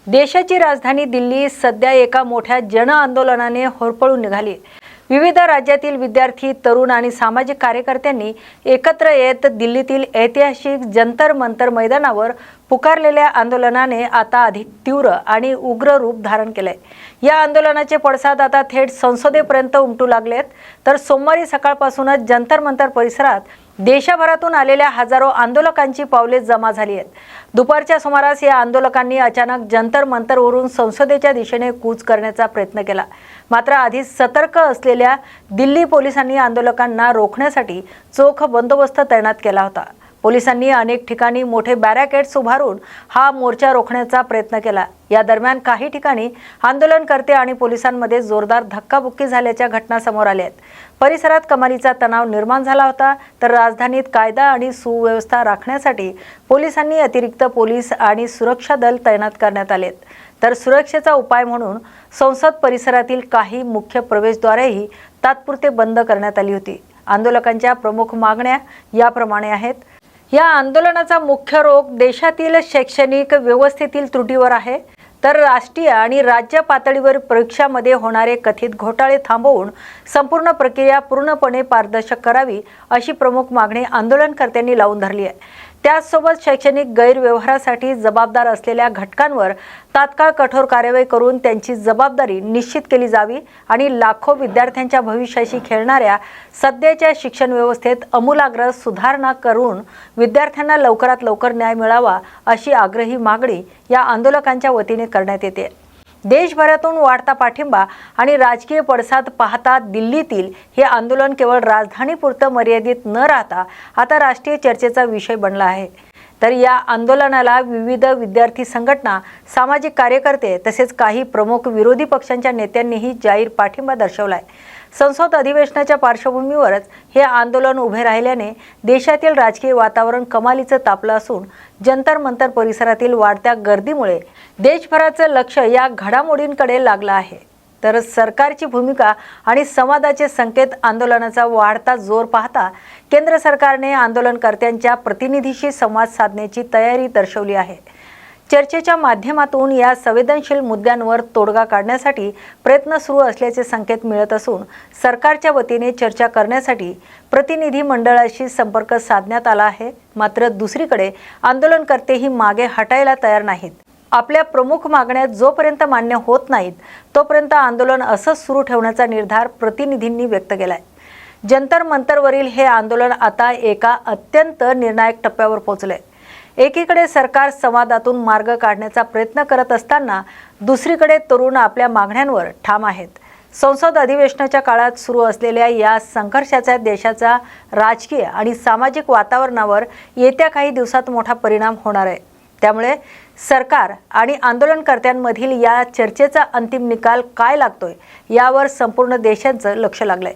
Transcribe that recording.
देशाची राजधानी दिल्ली सध्या एका मोठ्या जन आंदोलनाने होरपळून निघाली। विविध राज्यातील विद्यार्थी, तरुण आणि सामाजिक कार्यकर्त्यांनी एकत्र येत दिल्लीतील ऐतिहासिक जंतर मंतर मैदानावर पुकारलेल्या आंदोलनाने आता अधिक तीव्र आणि उग्र रूप धारण केले। या आंदोलनाचे पडसाद आता थेट संसदेपर्यंत उमटू लागलेत। तर सोमवारी सकाळपासूनच जंतर मंतर परिसरात देशभरातून आलेल्या हजारो आंदोलकांची पावले जमा झाली आहेत। दुपारच्या सुमारास या आंदोलकांनी अचानक जंतर मंतरवरून संसदेच्या दिशेने कूच करण्याचा प्रयत्न केला। मात्र आधीच सतर्क असलेल्या दिल्ली पोलिसांनी आंदोलकांना रोखण्यासाठी चोख बंदोबस्त तैनात केला होता। पोलिसांनी अनेक ठिकाणी मोठे बॅरिकेड्स उभारून हा मोर्चा रोखण्याचा प्रयत्न केला। या दरम्यान काही ठिकाणी आंदोलनकर्ते आणि पोलिसांमध्ये जोरदार धक्काबुक्की झाल्याच्या घटना समोर आल्या आहेत। परिसरात कमालीचा तणाव निर्माण झाला होता। तर राजधानीत कायदा आणि सुव्यवस्था राखण्यासाठी पोलिसांनी अतिरिक्त पोलीस आणि सुरक्षा दल तैनात करण्यात आलेत। तर सुरक्षेचा उपाय म्हणून संसद परिसरातील काही मुख्य प्रवेशद्वारेही तात्पुरते बंद करण्यात आली होती। आंदोलकांच्या प्रमुख मागण्या याप्रमाणे आहेत। या आंदोलनाचा मुख्य रोख देशातील शैक्षणिक व्यवस्थेतील त्रुटीवर आहे। तर राष्ट्रीय आणि राज्य पातळीवर परीक्षांमध्ये होणारे कथित घोटाळे थांबवून संपूर्ण प्रक्रिया पूर्णपणे पारदर्शक करावी अशी प्रमुख मागणी आंदोलनकर्त्यांनी लावून धरली आहे। त्याचसोबत शैक्षणिक गैरव्यवहारासाठी जबाबदार असलेल्या घटकांवर तात्काळ कठोर कारवाई करून त्यांची जबाबदारी निश्चित केली जावी आणि लाखो विद्यार्थ्यांच्या भविष्याशी खेळणाऱ्या सध्याच्या शिक्षण व्यवस्थेत आमूलाग्र सुधारणा करून विद्यार्थ्यांना लवकरात लवकर न्याय मिळावा अशी आग्रही मागणी या आंदोलकांच्या वतीने करण्यात येते। देशभरातून वाढता पाठिंबा आणि राजकीय पडसाद पाहता दिल्लीतील हे आंदोलन केवळ राजधानीपुरतं मर्यादित न राहता आता राष्ट्रीय चर्चेचा विषय बनला आहे। तर या आंदोलनाला विविध विद्यार्थी संघटना, सामाजिक कार्यकर्ते तसेच काही प्रमुख विरोधी पक्षांच्या नेत्यांनीही जाहीर पाठिंबा दर्शवलाय। संसद अधिवेशनाच्या पार्श्वभूमीवरच हे आंदोलन उभे राहिल्याने देशातील राजकीय वातावरण कमालीचं तापलं असून जंतर मंतर परिसरातील वाढत्या गर्दीमुळे देशभराचं लक्ष या घडामोडींकडे लागलं आहे। तर सरकारची भूमिका आणि संवादाचे संकेत आंदोलनाचा वाढता जोर पाहता केंद्र सरकारने आंदोलनकर्त्यांच्या प्रतिनिधीशी संवाद साधण्याची तयारी दर्शवली आहे। चर्चेच्या माध्यमातून या संवेदनशील मुद्द्यांवर तोडगा काढण्यासाठी प्रयत्न सुरू असल्याचे संकेत मिळत असून सरकारच्या वतीने चर्चा करण्यासाठी प्रतिनिधी मंडळाशी संपर्क साधण्यात आला आहे। मात्र दुसरीकडे आंदोलनकर्तेही मागे हटायला तयार नाहीत। आपल्या प्रमुख मागण्या जोपर्यंत मान्य होत नाहीत तोपर्यंत आंदोलन असंच सुरू ठेवण्याचा निर्धार प्रतिनिधींनी व्यक्त केलाय। जंतर मंतरवरील हे आंदोलन आता एका अत्यंत निर्णायक टप्प्यावर पोहोचलंय। एकीकडे सरकार संवादातून मार्ग काढण्याचा प्रयत्न करत असताना दुसरीकडे तरुण आपल्या मागण्यांवर ठाम आहेत। संसद अधिवेशनाच्या काळात सुरू असलेल्या या संघर्षाचा देशाच्या राजकीय आणि सामाजिक वातावरणावर येत्या काही दिवसात मोठा परिणाम होणार आहे। त्यामुळे सरकार आणि आंदोलनकर्त्यांमधील या चर्चेचा अंतिम निकाल काय लागतोय यावर संपूर्ण देशाचं लक्ष लागलंय।